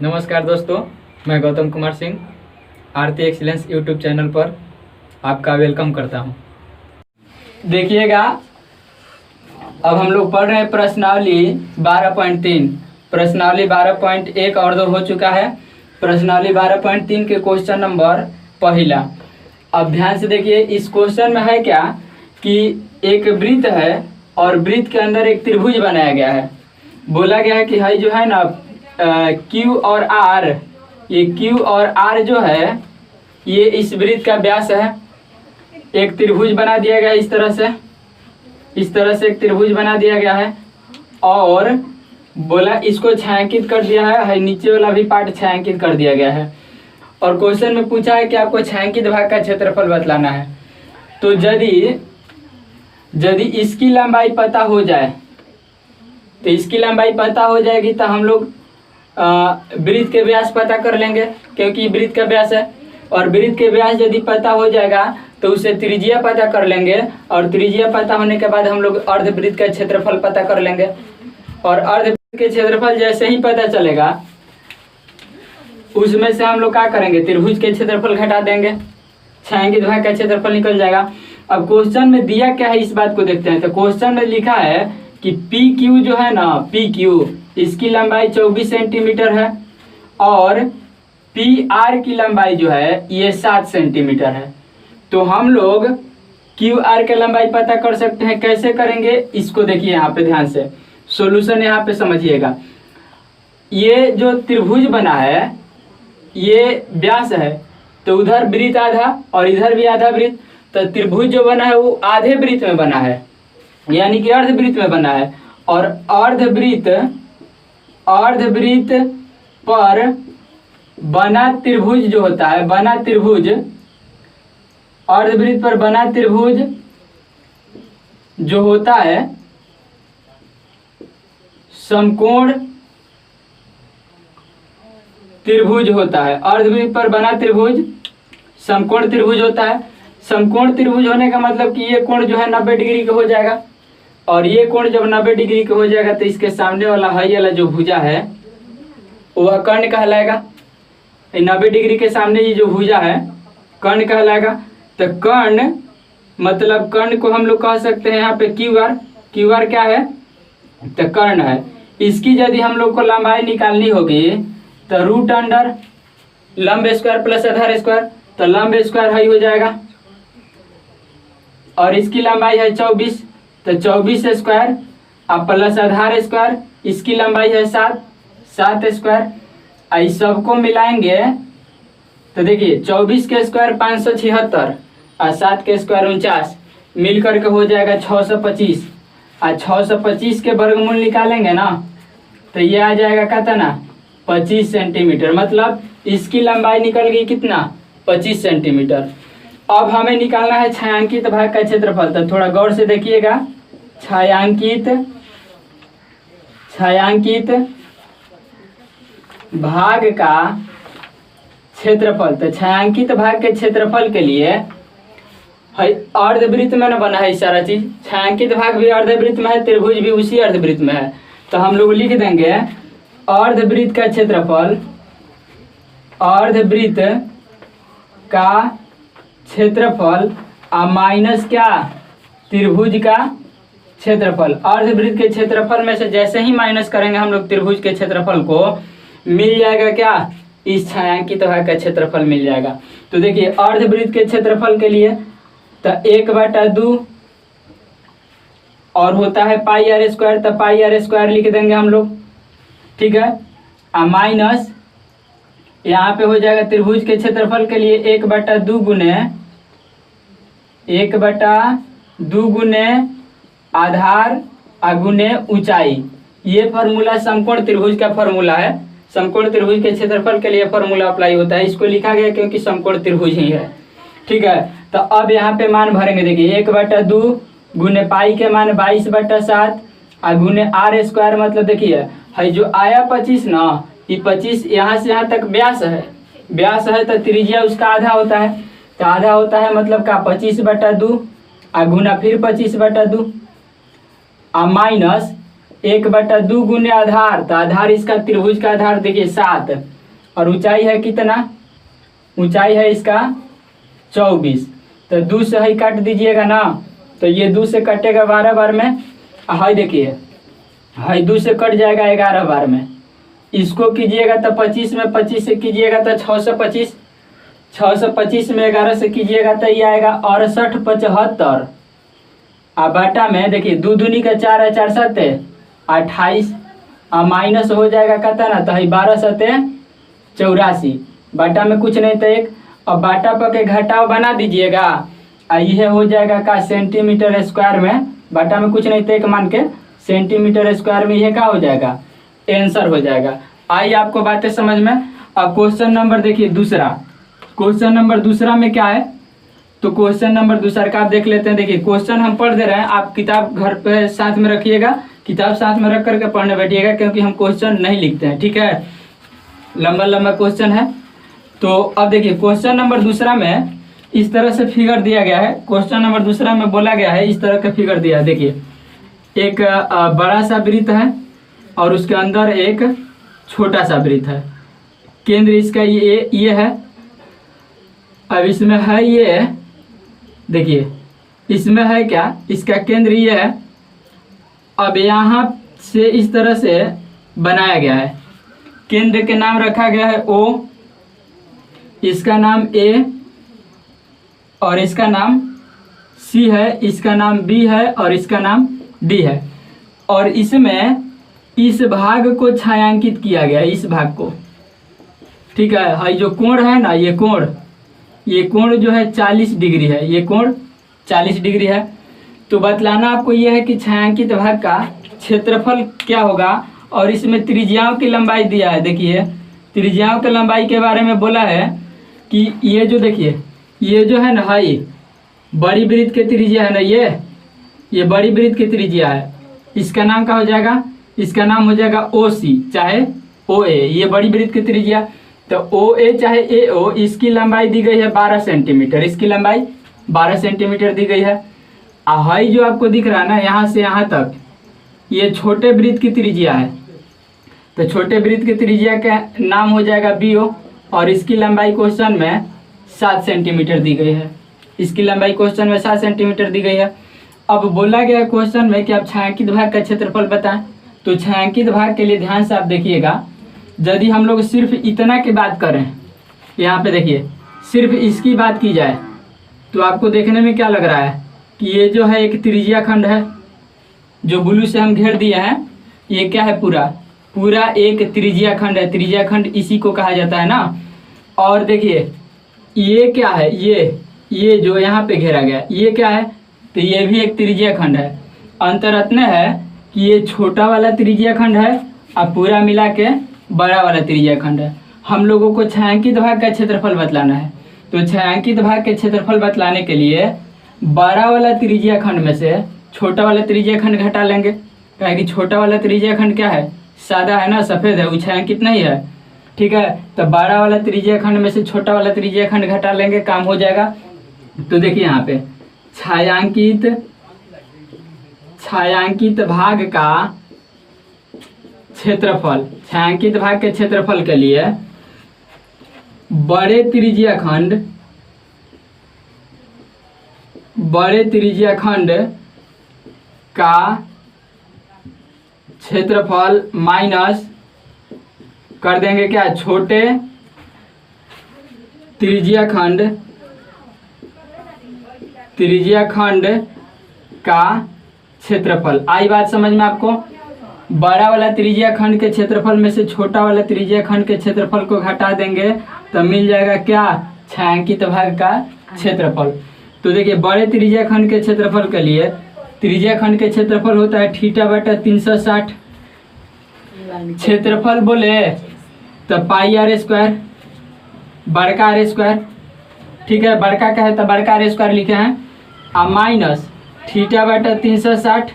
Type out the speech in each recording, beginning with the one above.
नमस्कार दोस्तों, मैं गौतम कुमार सिंह आरती एक्सीलेंस यूट्यूब चैनल पर आपका वेलकम करता हूं। देखिएगा, अब हम लोग पढ़ रहे हैं प्रश्नावली 12.3। प्रश्नावली 12.1 और 2 हो चुका है। प्रश्नावली 12.3 के क्वेश्चन नंबर पहला। अब ध्यान से देखिए, इस क्वेश्चन में है क्या कि एक वृत्त है और वृत्त के अंदर एक त्रिभुज बनाया गया है। बोला गया है कि है जो है ना Q और R, ये Q और R जो है ये इस वृत्त का व्यास है। एक त्रिभुज बना दिया गया है इस तरह से एक त्रिभुज बना दिया गया है और बोला इसको छायांकित कर दिया है, नीचे वाला भी पार्ट छायांकित कर दिया गया है। और क्वेश्चन में पूछा है कि आपको छायांकित भाग का क्षेत्रफल बतलाना है। तो यदि इसकी लंबाई पता हो जाए तो इसकी लंबाई पता हो जाएगी तो हम लोग वृत्त के व्यास पता कर लेंगे, क्योंकि वृत्त का व्यास है। और वृत्त के व्यास यदि पता हो जाएगा तो उसे त्रिज्या पता कर लेंगे और त्रिज्या पता होने के बाद हम लोग अर्धवृत्त का क्षेत्रफल पता कर लेंगे। और अर्धवृत्त के क्षेत्रफल जैसे ही पता चलेगा उसमें से हम लोग क्या करेंगे, त्रिभुज के क्षेत्रफल घटा देंगे, छायांकित भाग का क्षेत्रफल निकल जाएगा। अब क्वेश्चन में दिया क्या है इस बात को देखते हैं। तो क्वेश्चन में लिखा है कि PQ जो है ना, PQ इसकी लंबाई 24 सेंटीमीटर है और PR की लंबाई जो है ये 7 सेंटीमीटर है। तो हम लोग QR की लंबाई पता कर सकते हैं। कैसे करेंगे इसको देखिए, यहाँ पे ध्यान से सॉल्यूशन यहाँ पे समझिएगा। ये जो त्रिभुज बना है ये व्यास है, तो उधर वृत्त आधा और इधर भी आधा वृत्त, तो त्रिभुज जो बना है वो आधे वृत्त में बना है, यानी कि अर्धवृत्त में बना है। और अर्धवृत्त पर बना त्रिभुज जो होता है, अर्धवृत्त पर बना त्रिभुज जो होता है समकोण त्रिभुज होता है। अर्धवृत्त पर बना त्रिभुज समकोण त्रिभुज होता है। समकोण त्रिभुज होने का मतलब कि ये कोण जो है 90 डिग्री का हो जाएगा, और ये कोण जब 90 डिग्री का हो जाएगा तो इसके सामने वाला हाई वाला जो भुजा है वह कर्ण कहलाएगा। 90 डिग्री के सामने ये जो भुजा है कर्ण कहलाएगा। तो कर्ण मतलब कर्ण को हम लोग कह सकते हैं यहाँ पे QR क्या है, तो कर्ण है। इसकी यदि हम लोग को लंबाई निकालनी होगी तो रूट अंडर लंब स्क्वायर प्लस आधार स्क्वायर, तो लंब स्क्वायर हाई हो जाएगा। और इसकी लंबाई है 24, तो 24 स्क्वायर अब प्लस आधार स्क्वायर, इसकी लंबाई है 7 स्क्वायर। इस सबको मिलाएंगे तो देखिए 24 के स्क्वायर 576 और 7 के स्क्वायर 49, मिल करके हो जाएगा 625। और 625 के वर्गमूल निकालेंगे ना तो ये आ जाएगा कितना, 25 सेंटीमीटर। मतलब इसकी लंबाई निकल गई कितना, 25 सेंटीमीटर। अब हमें निकालना है छायांकित भाग का क्षेत्रफल। तो थोड़ा गौर से देखिएगा, छायांकित भाग का क्षेत्रफल। तो छायांकित भाग के क्षेत्रफल के लिए अर्धवृत्त में न बना है सारा चीज। छायांकित भाग भी अर्धवृत्त में है, त्रिभुज भी उसी अर्धवृत्त में है। तो हम लोग लिख देंगे अर्धवृत्त का क्षेत्रफल, अर्धवृत्त का क्षेत्रफल माइनस क्या, त्रिभुज का क्षेत्रफल। अर्धवृत्त के क्षेत्रफल में से जैसे ही माइनस करेंगे हम लोग त्रिभुज के क्षेत्रफल को, मिल जाएगा क्या, इस छायांकित भाग का क्षेत्रफल मिल जाएगा। तो देखिए अर्धवृत्त के क्षेत्रफल के लिए तो 1/2 और होता है πr स्क्वायर, तो πr स्क्वायर लिख देंगे हम लोग, ठीक है। माइनस यहाँ पे हो जाएगा त्रिभुज के क्षेत्रफल के लिए 1/2 गुने आधार गुने ऊंचाई। ये फार्मूला समकोण त्रिभुज का फार्मूला है। समकोण त्रिभुज के क्षेत्रफल के लिए फार्मूला अप्लाई होता है। इसको लिखा गया क्योंकि समकोण त्रिभुज ही है, ठीक है। तो अब यहाँ पे मान भरेंगे, देखिए 1/2 गुने पाई के मान 22/7 और गुने r स्क्वायर, मतलब देखिए है जो आया 25 ना, ये 25 यहाँ से यहाँ तक व्यास है तो त्रिज्या उसका आधा होता है। तो आधा होता है मतलब का 25/2 और गुना फिर 25/2 और माइनस 1/2 गुने आधार, तो आधार इसका त्रिभुज का आधार देखिए 7 और ऊंचाई है कितना, ऊंचाई है इसका 24। तो 2 से ही काट दीजिएगा ना, तो ये 2 से कटेगा 12 बार में, हाई देखिए हाई 2 से कट जाएगा 11 बार में। इसको कीजिएगा तो 25 में 25 से कीजिएगा तो 625, 625 में 11 से कीजिएगा तो ये आएगा 6875। अब बाटा में देखिए 2 दूनी का 4 है, 4 7 28 और माइनस हो जाएगा कहता ना, तो 12 7 84। बाटा में कुछ नहीं तो 1, और बाटा पर के घटाव बना दीजिएगा और यह हो जाएगा का सेंटीमीटर स्क्वायर में, बाटा में कुछ नहीं तो 1 मान के सेंटीमीटर स्क्वायर में यह क्या हो जाएगा, आंसर हो जाएगा। आइए आपको बातें समझ में। अब क्वेश्चन नंबर देखिए दूसरा, क्वेश्चन नंबर दूसरा में क्या है, तो क्वेश्चन नंबर दूसरा का आप देख लेते हैं। देखिए क्वेश्चन हम पढ़ दे रहे हैं, आप किताब घर पे साथ में रखिएगा, किताब साथ में रख करके पढ़ने बैठिएगा, क्योंकि हम क्वेश्चन नहीं लिखते हैं, ठीक है, लंबा लंबा क्वेश्चन है। तो अब देखिए क्वेश्चन नंबर दूसरा में इस तरह से फिगर दिया गया है, क्वेश्चन नंबर दूसरा में बोला गया है इस तरह का फिगर दिया है। देखिए एक बड़ा सा वृत्त है और उसके अंदर एक छोटा सा वृत्त है, केंद्र इसका ये है। अब इसमें है ये, देखिए इसमें है क्या, इसका केंद्र ये है। अब यहाँ से इस तरह से बनाया गया है, केंद्र के नाम रखा गया है O, इसका नाम A और इसका नाम C है, इसका नाम B है और इसका नाम D है। और इसमें इस भाग को छायांकित किया गया है, इस भाग को, ठीक है। जो कोण है ना, ये कोण जो है 40 डिग्री है, ये कोण 40 डिग्री है। तो बतलाना आपको यह है कि छायांकित भाग का क्षेत्रफल क्या होगा, और इसमें त्रिज्याओं की लंबाई दिया है। देखिए त्रिज्याओं की लंबाई के बारे में बोला है कि ये जो देखिए ये जो है ना, ये बड़ी वृत्त की त्रिज्या है ना, ये बड़ी वृत्त की त्रिज्या है, इसका नाम क्या हो जाएगा, इसका नाम हो जाएगा OC चाहे OA, ये बड़ी वृत्त की त्रिज्या। तो OA चाहे AO, इसकी लंबाई दी गई है 12 सेंटीमीटर, इसकी लंबाई 12 सेंटीमीटर दी गई है। हाई जो आपको दिख रहा है ना, यहाँ से यहाँ तक, ये छोटे वृत्त की त्रिज्या है, तो छोटे वृत्त की त्रिज्या का नाम हो जाएगा BO, और इसकी लंबाई क्वेश्चन में 7 सेंटीमीटर दी गई है, इसकी लंबाई क्वेश्चन में 7 सेंटीमीटर दी गई है। अब बोला गया क्वेश्चन में कि आप छायांकित भाग का क्षेत्रफल बताएं। तो छायांकित भाग के लिए ध्यान से आप देखिएगा, यदि हम लोग सिर्फ इतना की बात करें, यहाँ पे देखिए सिर्फ इसकी बात की जाए, तो आपको देखने में क्या लग रहा है कि ये जो है एक त्रिज्या खंड है, जो ब्लू से हम घेर दिए हैं, ये क्या है, पूरा एक त्रिज्या खंड है, त्रिज्या खंड इसी को कहा जाता है ना। और देखिए ये क्या है, ये जो यहाँ पे घेरा गया ये क्या है, तो ये भी एक त्रिज्या खंड है। अंतर इतना है कि ये छोटा वाला त्रिज्या खंड है और पूरा मिला के बड़ा वाला त्रिज्या खंड है। हम लोगों को छायांकित भाग का क्षेत्रफल बतलाना है, तो छायांकित भाग के क्षेत्रफल बतलाने के लिए बड़ा वाला त्रिज्या खंड में से छोटा वाला त्रिज्या खंड घटा लेंगे, क्या कि छोटा वाला त्रिज्या खंड क्या है, सादा है ना, सफ़ेद है, वो छायांकित नहीं है, ठीक है। तो बड़ा वाला त्रिज्या खंड में से छोटा वाला त्रिज्या खंड घटा लेंगे, काम हो जाएगा। तो देखिए यहाँ पे छायांकित भाग का क्षेत्रफल, छायांकित भाग के क्षेत्रफल के लिए बड़े त्रिज्या खंड का क्षेत्रफल माइनस कर देंगे क्या, छोटे त्रिज्या खंड का क्षेत्रफल। आई बात समझ में आपको। बड़ा वाला त्रिज्या खंड के क्षेत्रफल में से छोटा वाला त्रिज्या खंड के क्षेत्रफल को घटा देंगे तो मिल जाएगा क्या, छायांकित भाग का क्षेत्रफल। तो देखिए बड़े त्रिज्या खंड के क्षेत्रफल के लिए त्रिज्या खंड के क्षेत्रफल होता है θ/360, क्षेत्रफल बोले तो πr², बड़का r², ठीक है, बड़का का है तो बड़का r² लिखे हैं, और माइनस θ/360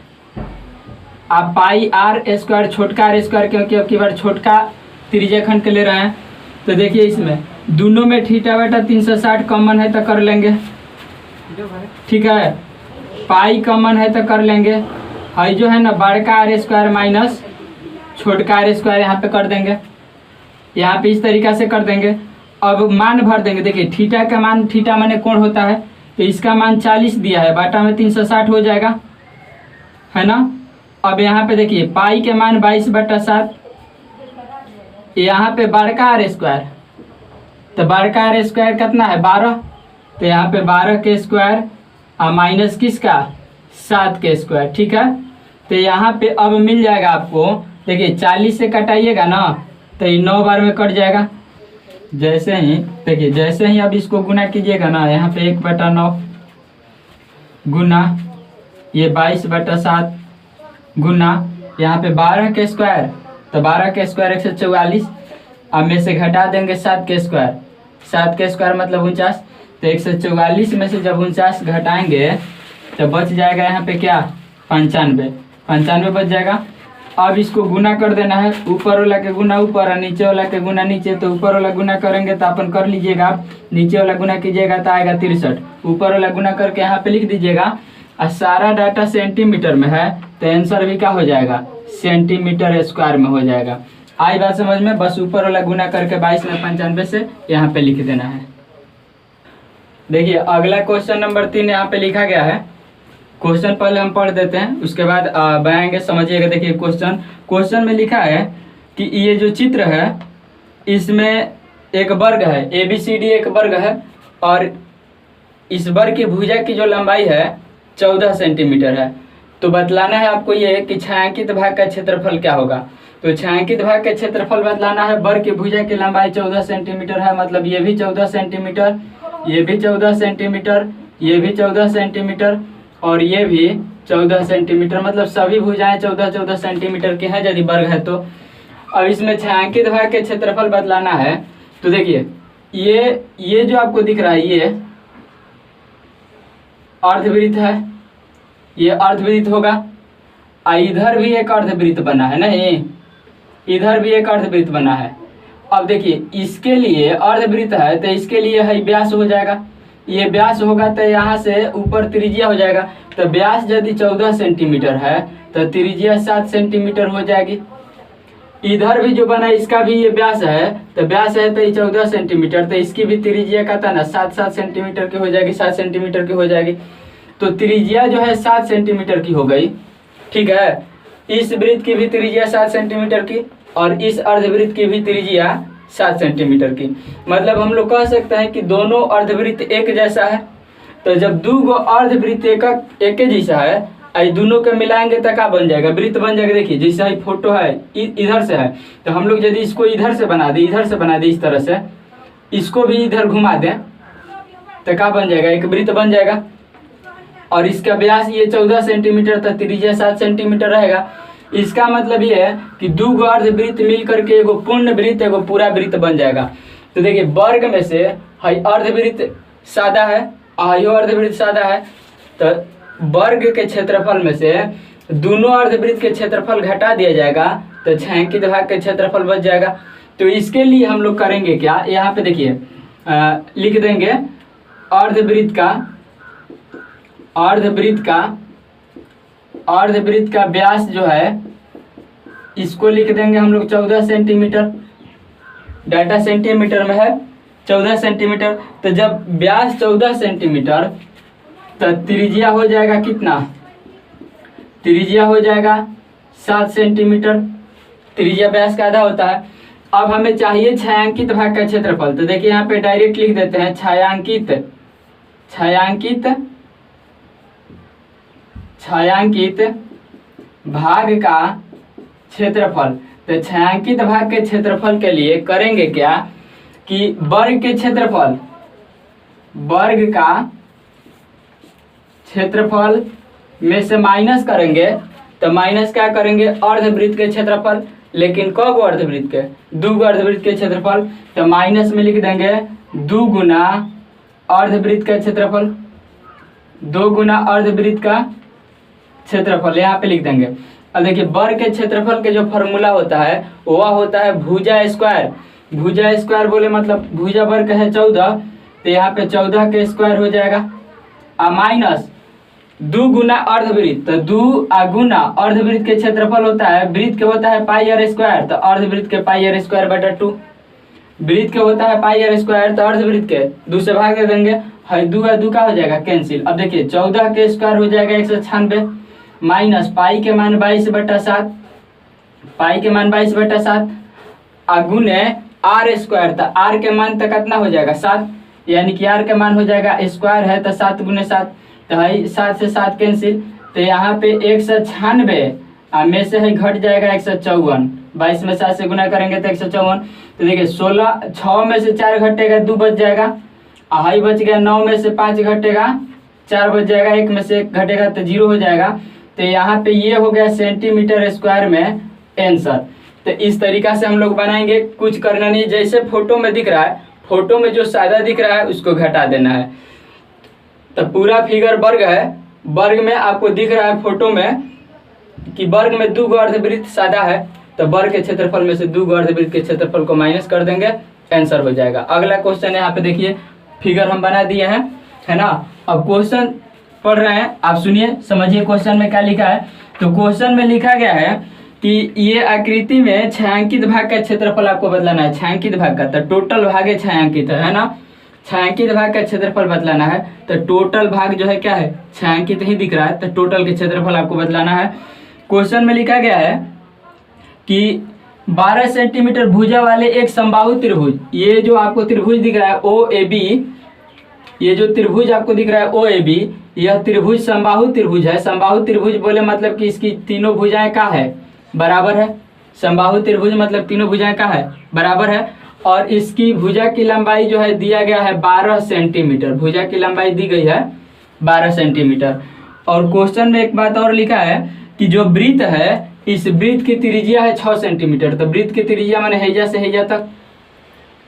आप πr², छोटका r², क्योंकि अब की बार छोटका त्रिज्या खंड के ले रहे हैं। तो देखिए इसमें दोनों में θ/360 कॉमन है तो कर लेंगे, ठीक है, पाई कॉमन है तो कर लेंगे, हाई जो है ना बड़का आर स्क्वायर माइनस छोटका आर स्क्वायर यहाँ पे कर देंगे, यहाँ पे इस तरीका से कर देंगे। अब मान भर देंगे। देखिए थीटा का मान, थीटा माने कोण होता है, तो इसका मान 40 दिया है, बाटा में 360 हो जाएगा, है ना। अब यहाँ पे देखिए पाई के मान 22/7, यहाँ पे बड़का आर स्क्वायर, तो बड़का आर स्क्वायर कितना है 12, तो यहाँ पे 12 के स्क्वायर और माइनस किसका 7 के स्क्वायर, ठीक है। तो यहाँ पे अब मिल जाएगा आपको, देखिए 40 से कटाइएगा ना तो ये 9 बार में कट जाएगा। जैसे ही देखिए, जैसे ही अब इसको गुना कीजिएगा ना, यहाँ पे 1/9 गुना ये 22/7 गुना यहाँ पे 12 के स्क्वायर, तो 12 के स्क्वायर 144, अब में से घटा देंगे 7 के स्क्वायर, 7 के स्क्वायर मतलब 49, तो 144 में से जब 49 घटाएंगे तो बच जाएगा यहाँ पे क्या 95 बच जाएगा। अब इसको गुना कर देना है, ऊपर वाला के गुना ऊपर और नीचे वाला के गुना नीचे। तो ऊपर वाला गुना करेंगे तो अपन कर लीजिएगा, आप नीचे वाला गुना कीजिएगा तो आएगा 63, ऊपर वाला गुना करके यहाँ पे लिख दीजिएगा। और सारा डाटा सेंटीमीटर में है तो आंसर भी क्या हो जाएगा सेंटीमीटर स्क्वायर में हो जाएगा। आई बात समझ में, बस ऊपर वाला गुना करके 22 में 95 से यहाँ पे लिख देना है। देखिए अगला क्वेश्चन नंबर 3 यहाँ पे लिखा गया है। क्वेश्चन पहले हम पढ़ देते हैं, उसके बाद बनाएंगे, समझिएगा। देखिए क्वेश्चन में लिखा है कि ये जो चित्र है इसमें एक वर्ग है, ABCD एक वर्ग है, और इस वर्ग की भुजा की जो लंबाई है 14 सेंटीमीटर है। तो बतलाना है आपको ये कि छायांकित भाग का क्षेत्रफल क्या होगा। तो छायांकित भाग का क्षेत्रफल बतलाना है। वर्ग की भुजा की लंबाई 14 सेंटीमीटर है, मतलब ये भी 14 सेंटीमीटर, ये भी 14 सेंटीमीटर, ये भी 14 सेंटीमीटर और ये भी 14 सेंटीमीटर, मतलब सभी भुजाएं 14 सेंटीमीटर की हैं यदि वर्ग है तो। अब इसमें छायांकित भाग के क्षेत्रफल बतलाना है। तो देखिए ये जो आपको दिख रहा है ये अर्धवृत्त है, ये अर्धवृत्त होगा। इधर भी एक अर्धवृत्त बना है, नहीं इधर भी एक अर्धवृत्त बना है। अब देखिए इसके लिए अर्धवृत्त है तो इसके लिए है व्यास हो जाएगा, ये व्यास होगा तो यहाँ से ऊपर त्रिज्या हो जाएगा। तो व्यास यदि 14 सेंटीमीटर है तो त्रिज्या 7 सेंटीमीटर हो जाएगी। इधर भी जो बना इसका भी ये व्यास है, तो व्यास है तो ये 14 सेंटीमीटर, तो इसकी भी त्रिज्या का था ना 7 सेंटीमीटर की हो जाएगी, 7 सेंटीमीटर की हो जाएगी। तो त्रिज्या जो है 7 सेंटीमीटर की हो गई, ठीक है। इस वृत्त की भी त्रिज्या 7 सेंटीमीटर की और इस अर्धवृत्त की भी त्रिज्या 7 सेंटीमीटर की। मतलब हम लोग कह सकते हैं कि दोनों अर्धवृत्त एक जैसा है। तो जब दो गो अर्धवृत्त एक जैसा है, आई दोनों के मिलाएंगे तो क्या बन जाएगा वृत्त बन जाएगा। देखिए जैसा ही फोटो है इधर से है, तो हम लोग यदि इसको इधर से बना दे, इधर से बना दे इस तरह से, इसको भी इधर घुमा दें तो क्या बन जाएगा एक वृत्त बन जाएगा। और इसका व्यास ये 14 सेंटीमीटर तक, त्रिज्या 7 सेंटीमीटर रहेगा। इसका मतलब ये है कि दो गो अर्धवृत्त मिल करके एगो पूर्ण वृत्त एगो पूरा वृत्त बन जाएगा। तो देखिए वर्ग में से हई अर्धवृत्त सादा है, आयो अर्धवृत्त सादा है, तो वर्ग के क्षेत्रफल में से दोनों अर्धवृत्त के क्षेत्रफल घटा दिया जाएगा तो छायांकित भाग के क्षेत्रफल बच जाएगा। तो इसके लिए हम लोग करेंगे क्या, यहाँ पे देखिए लिख देंगे अर्धवृत्त का व्यास जो है इसको लिख देंगे हम लोग 14 सेंटीमीटर, डाटा सेंटीमीटर में है 14 सेंटीमीटर। तो जब व्यास 14 सेंटीमीटर तो त्रिज्या हो जाएगा कितना, त्रिज्या हो जाएगा 7 सेंटीमीटर, त्रिज्या व्यास का आधा होता है। अब हमें चाहिए छायांकित भाग का क्षेत्रफल। तो देखिए यहाँ पे डायरेक्ट लिख देते हैं छायांकित भाग का क्षेत्रफल। तो छायांकित भाग के क्षेत्रफल के लिए करेंगे क्या कि वर्ग के क्षेत्रफल, वर्ग का क्षेत्रफल में से माइनस करेंगे। तो माइनस क्या करेंगे अर्धवृत्त के क्षेत्रफल, लेकिन क गो अर्धवृत्त के, 2 गो अर्धवृत्त के क्षेत्रफल। तो माइनस में लिख देंगे 2 गुना अर्धवृत्त का क्षेत्रफल, 2 गुना अर्धवृत्त का क्षेत्रफल यहाँ पे लिख देंगे। अब देखिए वर्ग के क्षेत्रफल के जो फॉर्मूला होता है वह होता है भुजा स्क्वायर। भुजा स्क्वायर बोले मतलब भुजा वर्ग है 14, तो यहाँ पे 14 के स्क्वायर हो जाएगा। माइनस दो गुना अर्धवृत्त, तो दो गुना अर्धवृत्त के क्षेत्रफल होता है, वृत्त के होता है पाई आर स्क्वायर, तो अर्धवृत्त के पाई आर स्क्वायर बटा 2। वृत्त के होता है पाई आर स्क्वायर, तो अर्धवृत्त के 2 से भाग दे देंगे, है 2 का 2 का हो जाएगा कैंसिल। अब देखिए 14 के स्क्वायर हो जाएगा 196 माइनस पाई के मान 22/7, पाई के मान 22/7 गुने आर स्क्वायर, तो आर के मान तक कितना हो जाएगा 7, यानी कि आर के मान हो जाएगा स्क्वायर है तो 7 गुने 7, तो है 7 से 7 कैंसिल, तो यहाँ पे 196 में से है घट जाएगा 154, 22 में 7 से गुना करेंगे तो 154, तो देखिए 16 6 में से 4 घटेगा 2 बच जाएगा, हाई बच गया, 9 में से 5 घटेगा 4 बच जाएगा, 1 में से घटेगा तो 0 हो जाएगा। तो यहाँ पे ये हो गया सेंटीमीटर स्क्वायर में आंसर। तो इस तरीका से हम लोग बनाएंगे, कुछ करना नहीं, जैसे फोटो में दिख रहा है, फोटो में जो सादा दिख रहा है उसको घटा देना है। तो पूरा फिगर वर्ग है, वर्ग में आपको दिख रहा है फोटो में कि वर्ग में 2 गो अर्धवृत्त सादा है, तो वर्ग के क्षेत्रफल में से 2 गो अर्धवृत्त के क्षेत्रफल को माइनस कर देंगे, आंसर हो जाएगा। अगला क्वेश्चन यहाँ पे देखिए, फिगर हम बना दिए हैं, है ना। अब क्वेश्चन पढ़ रहे हैं, आप सुनिए, समझिए क्वेश्चन में क्या लिखा है। तो क्वेश्चन में लिखा गया है कि ये आकृति में छायांकित भाग का क्षेत्रफल आपको बदलाना है, छायांकित भाग का, तो टोटल भाग है छायांकित, है ना, छायांकित भाग का क्षेत्रफल बदलाना है। तो टोटल भाग जो है क्या है, छायांकित ही दिख रहा है, तो टोटल के क्षेत्रफल आपको बदलाना है। क्वेश्चन में लिखा गया है कि 12 सेंटीमीटर भुजा वाले एक समबाहु त्रिभुज, ये जो आपको त्रिभुज दिख रहा है ओ ए बी, ये जो त्रिभुज आपको दिख रहा है ओ ए बी, यह त्रिभुज समबाहु त्रिभुज है। समबाहु त्रिभुज बोले मतलब कि इसकी तीनों भुजाएं का है, बराबर है। समबाहु त्रिभुज मतलब तीनों भुजाएं का है, बराबर है। और इसकी भुजा की लंबाई जो है दिया गया है 12 सेंटीमीटर, भुजा की लंबाई दी गई है 12 सेंटीमीटर। और क्वेश्चन में एक बात और लिखा है कि जो वृत्त है, इस वृत्त की त्रिज्या है 6 सेंटीमीटर। तो वृत्त की त्रिज्या माने हैजा से हैजा तक,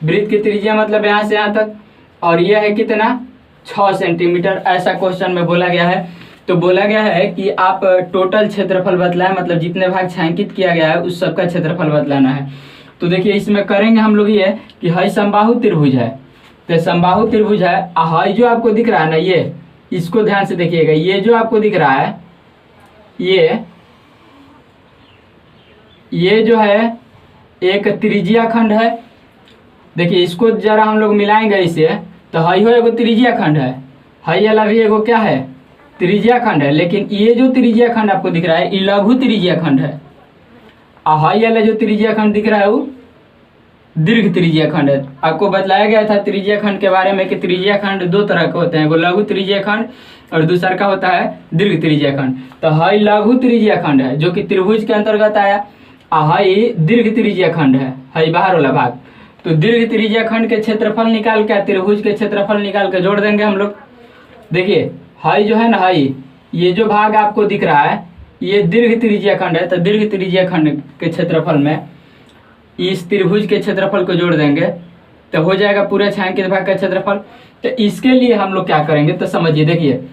वृत्त की त्रिज्या मतलब यहाँ से यहाँ तक, और यह है कितना 6 सेंटीमीटर, ऐसा क्वेश्चन में बोला गया है। तो बोला गया है कि आप टोटल क्षेत्रफल बदलाएं, मतलब जितने भाग छायांकित किया गया है उस सबका क्षेत्रफल बदलाना है। तो देखिए इसमें करेंगे हम लोग ये कि है समबाहु त्रिभुज है, तो समबाहु त्रिभुज है, है जो आपको दिख रहा है ना, ये इसको ध्यान से देखिएगा, ये जो आपको दिख रहा है ये जो है एक त्रिज्या खंड है। देखिए इसको जरा हम लोग मिलाएंगे इसे, तो है हो एगो त्रिज्या खंड है वाला भी एगो क्या है त्रिज्या खंड है, लेकिन ये जो त्रिज्या खंड आपको दिख रहा है ये लघु त्रिज्या खंड है, हाई वाला जो त्रिज्या खंड दिख रहा है वो दीर्घ त्रिज्या खंड है। आपको बतलाया गया था त्रिज्या खंड के बारे में कि त्रिज्या खंड 2 तरह के होते हैं, एगो लघु त्रिज्या खंड और दूसरा का होता है दीर्घ त्रिज्या खंड। तो हाई लघु त्रिज्या खंड है जो कि त्रिभुज के अंतर्गत आया, हाई दीर्घ त्रिज्या खंड है, हाई बाहर वाला भाग। तो दीर्घ त्रिज्या खंड के क्षेत्रफल निकाल के त्रिभुज के क्षेत्रफल निकाल के जोड़ देंगे हम लोग। देखिए हाई जो है ना, हाई ये जो भाग आपको दिख रहा है ये दीर्घ त्रिज्या खंड है, तो दीर्घ त्रिज्या खंड के क्षेत्रफल में इस त्रिभुज के क्षेत्रफल को जोड़ देंगे तो हो जाएगा पूरे छायांकित भाग का क्षेत्रफल। तो इसके लिए हम लोग क्या करेंगे, तो समझिए, देखिए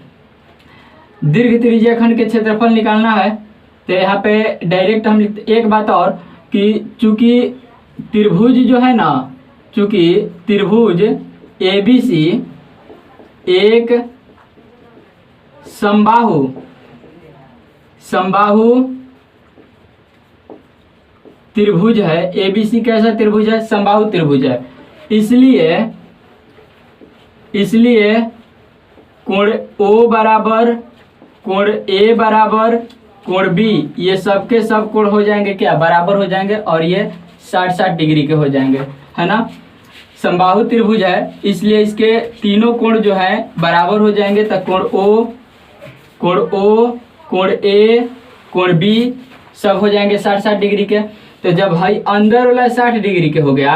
दीर्घ त्रिज्या खंड के क्षेत्रफल निकालना है, तो यहाँ पे डायरेक्ट हम लिखते। एक बात और कि चूंकि त्रिभुज जो है ना, चूंकि त्रिभुज ABC एक समबाहु त्रिभुज है, ABC कैसा त्रिभुज है, समबाहु त्रिभुज है, इसलिए कोण O बराबर, कोण A बराबर, कोण B, ये सबके सब कोण हो जाएंगे क्या, बराबर हो जाएंगे, और ये 60-60 डिग्री के हो जाएंगे, है ना। समबाहु त्रिभुज है इसलिए इसके तीनों कोण जो है बराबर हो जाएंगे, तो कोण O, कोण A, कोण B सब हो जाएंगे 60-60 डिग्री के। तो जब भाई अंदर वाला 60 डिग्री के हो गया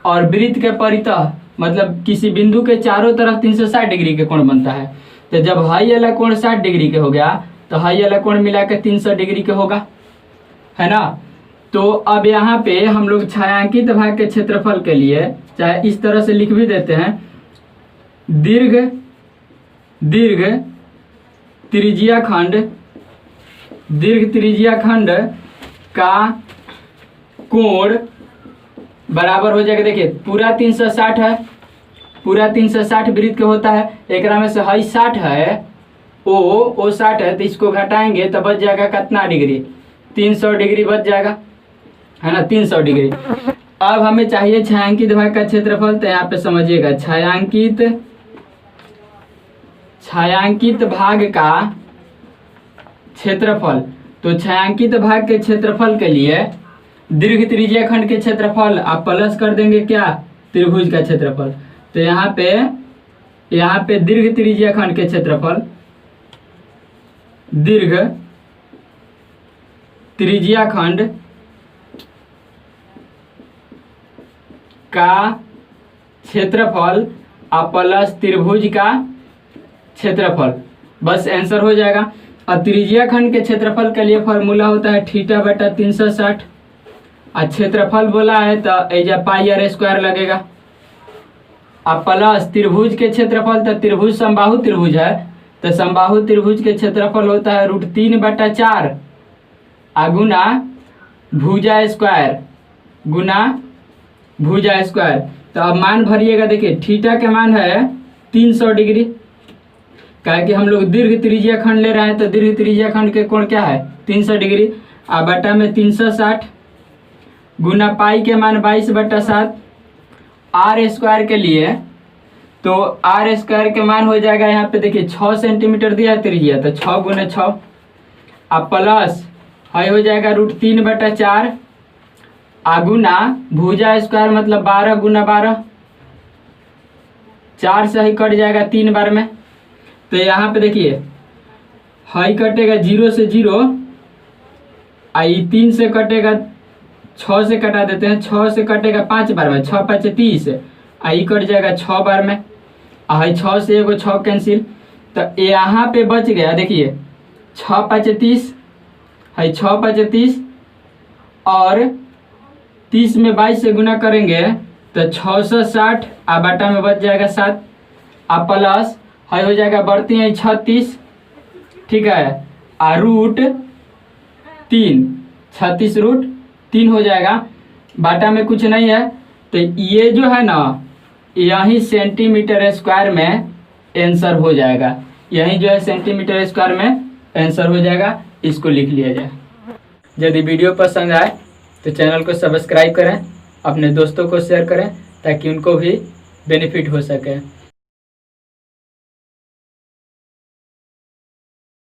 और वृत्त के परितः मतलब किसी बिंदु के चारों तरफ 360 डिग्री के कोण बनता है, तो जब हाई वाला कोण 60 डिग्री के हो गया तो हाई वाला कोण मिला के 300 डिग्री के होगा, है ना। तो अब यहाँ पे हम लोग छायांकित भाग के क्षेत्रफल के लिए चाहे इस तरह से लिख भी देते हैं, दीर्घ त्रिज्या खंड का कोण बराबर हो जाएगा। देखिए पूरा 360 है, पूरा 360 वृत्त के होता है, एक में से हाई 60 है, ओ 60 है तो इसको घटाएंगे तो बच जाएगा कितना डिग्री, 300 डिग्री बच जाएगा, है ना, 300 डिग्री। अब हमें चाहिए छायांकित भाग का क्षेत्रफल। तो यहाँ पे समझिएगा छायांकित भाग का क्षेत्रफल। तो छायांकित भाग के क्षेत्रफल के लिए दीर्घ त्रिज्या खंड के क्षेत्रफल आप प्लस कर देंगे क्या, त्रिभुज का क्षेत्रफल। तो यहाँ पे दीर्घ त्रिज्या खंड के क्षेत्रफल, दीर्घ त्रिज्या खंड का क्षेत्रफल और प्लस त्रिभुज का क्षेत्रफल, बस आंसर हो जाएगा। और त्रिज्या खंड के क्षेत्रफल के लिए फॉर्मूला होता है थीटा बटा 360, और क्षेत्रफल बोला है तो एजा पाई आर स्क्वायर लगेगा। और प्लस त्रिभुज के क्षेत्रफल, तो त्रिभुज समबाहु त्रिभुज है तो समबाहु त्रिभुज के क्षेत्रफल होता है √3/4 गुना भुजा स्क्वायर गुना भुजा स्क्वायर। तो अब मान भरिएगा, देखिए थीटा का मान है 300 डिग्री, क्या कि हम लोग दीर्घ त्रिज्या खंड ले रहे हैं तो दीर्घ त्रिज्या खंड के कोण क्या है 300 डिग्री। और बटा में 360 गुना पाई के मान 22/7। आर स्क्वायर के लिए तो आर स्क्वायर के मान हो जाएगा, यहाँ पे देखिए 6 सेंटीमीटर दिया है त्रिज्या, तो 6 गुना 6 और प्लस है हो जाएगा √3/4 गुना भुजा स्क्वायर मतलब 12 गुना 12, 4 से ही कट जाएगा 3 बार में। तो यहाँ पे देखिए हाई कटेगा 0 से 0, आई 3 से कटेगा, 6 से कटा देते हैं, 6 से कटेगा 5 बार में, 6 5 30, आई कट जाएगा 6 बार में, आई 6 से एगो 6 कैंसिल। तो यहाँ पे बच गया, देखिए 6 5 30, है 6 5 30 और 30 में 22 से गुना करेंगे तो 660 और बटा में बच जाएगा 7 और प्लस है हो जाएगा बढ़ती है 36, ठीक है, और √3, 36 √3 हो जाएगा, बाटा में कुछ नहीं है। तो ये जो है ना यही सेंटीमीटर स्क्वायर में आंसर हो जाएगा, यही जो है सेंटीमीटर स्क्वायर में आंसर हो जाएगा, इसको लिख लिया जाए। यदि वीडियो पसंद आए तो चैनल को सब्सक्राइब करें, अपने दोस्तों को शेयर करें ताकि उनको भी बेनिफिट हो सके।